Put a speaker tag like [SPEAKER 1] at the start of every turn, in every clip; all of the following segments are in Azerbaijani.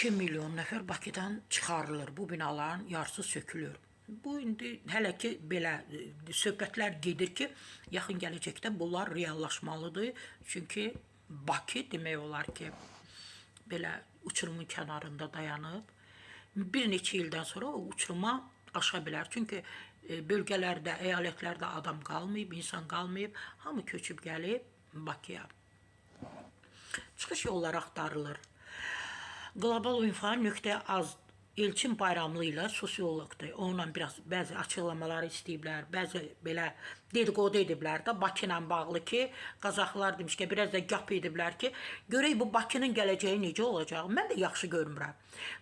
[SPEAKER 1] 2 milyon nəfər Bakıdan çıxarılır. Bu binaların yarısı sökülür. Bu indi hələ ki belə söhbətlər gedir ki, yaxın gələcəkdə bunlar reallaşmalıdır. Çünki Bakı demək olar ki, belə uçurumun kənarında dayanıb. Bir neçə ildən sonra o uçuruma aşa bilər. Çünki bölgələrdə, əyalətlərdə adam qalmayıb, insan qalmayıb, hamı köçüb gəlib Bakıya. Çıxış yolları axtarılır. Global.az Elçin Bayramlı ilə sosioloqdur. Onunla biraz bəzi açıqlamalar istəyiblər, bəzi belə dedikodu ediblər də Bakı ilə bağlı ki, Qazaxlar demiş ki, biraz da qap ediblər ki, görək bu Bakının gələcəyi necə olacaq. Mən də yaxşı görmürəm.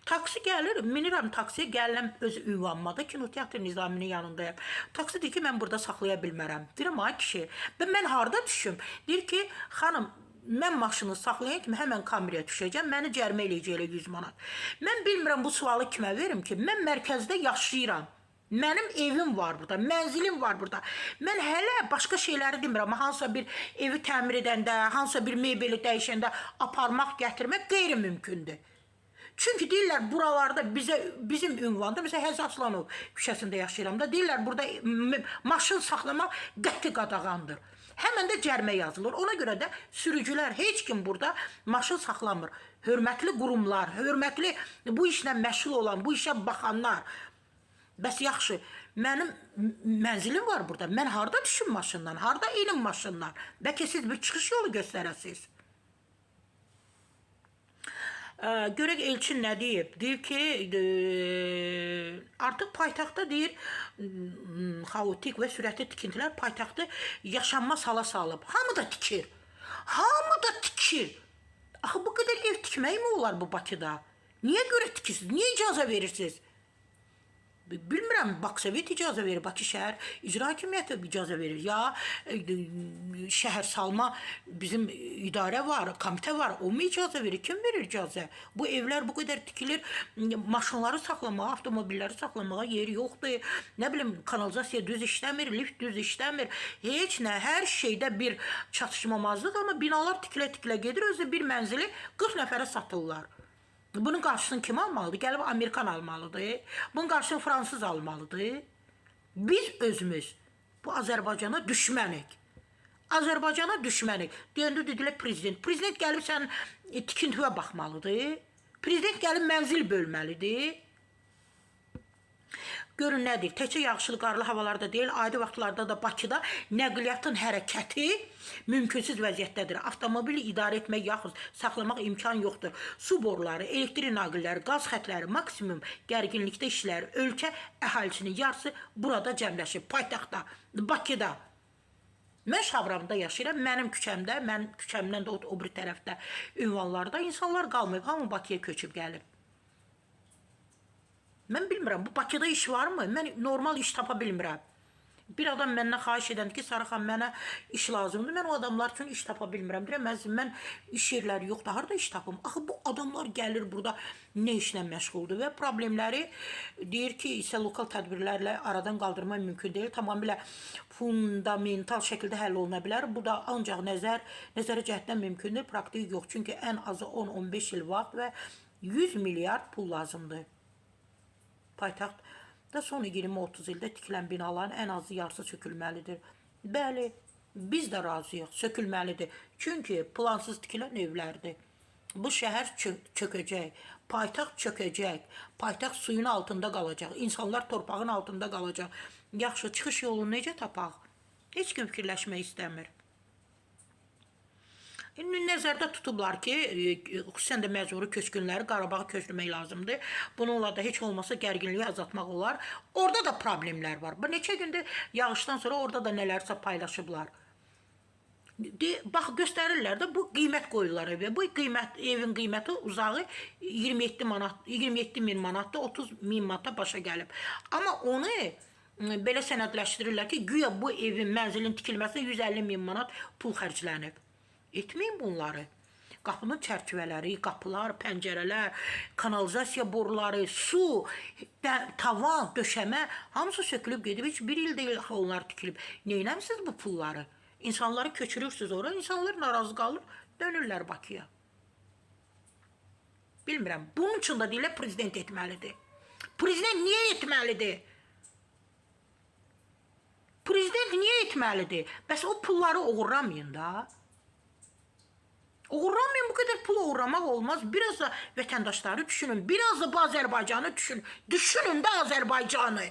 [SPEAKER 1] Taksi gəlir, minirəm taksiyə, gəlirəm öz ünvanmada Kinoteatr Nizaminin yanındayım. Taksi deyir ki, mən burada saxlaya bilmərəm. Deyirəm, ay kişi, mən harada düşüm? Deyir ki, xanım, mən maşını saxlayan kimi həmən kameraya düşəcəm, məni cərimə eləyəcəklər 100 manat. Mən bilmirəm bu sualı kimə verim ki, mən mərkəzdə yaşayıram. Mənim evim var burada, mənzilim var burada. Mən hələ başqa şeyləri demirəm, hansısa bir evi təmir edəndə, hansısa bir mebeli dəyişəndə aparmaq, gətirmək qeyri-mümkündür. Çünki deyirlər buralarda bizim ünvanda, məsələn Həzrət Aslanov küçəsində yaşayıram da, deyirlər burada maşın saxlamaq qəti qadağandır. Həmən də cərimə yazılır. Ona görə də sürücülər, heç kim burada maşın saxlamır. Hörmətli qurumlar, hörmətli bu işlə məşğul olan, bu işə baxanlar. Bəs yaxşı, mənim mənzilim var burada. Mən harada düşüm maşından, harada inim maşından? Bəlkə siz bir çıxış yolu göstərəsiniz. Görək Elçin nə deyib? Deyir ki, artıq paytaxtda deyir, xaotik və sürətli tikintilər paytaxtı yaşanmaz hala salıb. Hamı da tikir. Hamı da tikir. Axı bu qədər ev tikmək mi olar bu Bakıda? Niyə görə tikirsiniz? Niyə icazə verirsiniz? Bilmirəm, Baksovet icazə verir, Bakı şəhər icra hakimiyyəti icazə verir. Ya şəhər salma bizim idarə var, komitə var, o mu icazə verir? Kim verir icazə? Bu evlər bu qədər tikilir, maşınları saxlamağa, avtomobilləri saxlamağa yeri yoxdur. Nə bilim, kanalizasiya düz işləmir, lift düz işləmir. Heç nə, hər şeydə bir çatışmamazlıq, amma binalar tikilə-tikilə gedir, özü bir mənzili 40 nəfərə satırlar. Bunun qarşısını kim almalıdır? Gəlib Amerikan almalıdır. Bunun qarşısını Fransız almalıdır. Biz özümüz bu Azərbaycana düşmənik. Azərbaycana düşmənik. Deyəndə dedilər prezident. Prezident gəlib sən tikintiyə baxmalıdır. Prezident gəlib mənzil bölməlidir. Görün nədir? Təkcə yağışlı, qarlı havalarda deyil, adi vaxtlarda da Bakıda nəqliyyatın hərəkəti mümkünsüz vəziyyətdədir. Avtomobili idarə etmək yaxud saxlamaq imkan yoxdur. Su boruları, elektrik naqilləri, qaz xətləri maksimum gərginlikdə işlər. Ölkə əhalisinin yarısı burada cəmləşib. Paytaxtda, Bakıda. Mən Şabramda yaşayıram, mənim küçəmdə, mən küçəmdən də o bir tərəfdə ünvanlarda insanlar qalmayıb, hamı Bakıya köçüb gəlib. Mən bilmirəm, bu Bakıda iş varmı? Mən normal iş tapa bilmirəm. Bir adam məndən xahiş edəndə ki, Sarıxan, mənə iş lazımdır. Mən o adamlar üçün iş tapa bilmirəm. Deyirəm, mən iş yerləri yoxdur, harada iş tapım? Axı, bu adamlar gəlir burada nə işlə məşğuldur və problemləri deyir ki, isə lokal tədbirlərlə aradan qaldırma mümkün deyil. Tamamilə fundamental şəkildə həll oluna bilər. Bu da ancaq nəzərə cəhətdən mümkündür, praktik yox. Çünki ən azı 10-15 il vaxt və 100 milyard pul lazımdır. Paytaxtda son 20-30 ildə tikilən binaların ən azı yarısı sökülməlidir. Bəli, biz də razıyıq, sökülməlidir. Çünki plansız tikilən evlərdir. Bu şəhər çökəcək, paytaxt çökəcək, paytaxt suyun altında qalacaq, insanlar torpağın altında qalacaq. Yaxşı, çıxış yolunu necə tapaq? Heç kim fikirləşmək istəmir. Nəzərdə tutublar ki, xüsusən də məcburi köçkünləri Qarabağa köçürmək lazımdır. Bununla da heç olmasa gərginliyi azaltmaq olar. Orada da problemlər var. Bu neçə gündür yağışdan sonra orada da nələrsə paylaşıblar. Bax, göstərirlər də bu qiymət qoyurlar evə. Bu evin qiyməti uzağı 27 min manatda 30 min manata başa gəlib. Amma onu belə sənədləşdirirlər ki, güya bu evin, mənzilin tikilməsinə 150 min manat pul xərclənib. Etməyin bunları. Qapının çərçivələri, qapılar, pəncərələr, kanalizasiya boruları, su, tavan, döşəmə, hamısı sökülüb gedib. Heç bir il deyil onlar tikilib. Neynəmsiniz bu pulları? İnsanları köçürürsünüz oraya, insanlar narazı qalır, dönürlər Bakıya. Bilmirəm. Bunun üçün də deyirlər prezident etməlidir. Prezident niyə etməlidir? Prezident niyə etməlidir? Bəs o pulları oğurlamayın da. Oğurlamayın, bu kadar pul oğurlamaq olmaz. Biraz da vətəndaşları düşünün. Biraz da bu Azərbaycanı düşünün. Düşünün də Azərbaycanı.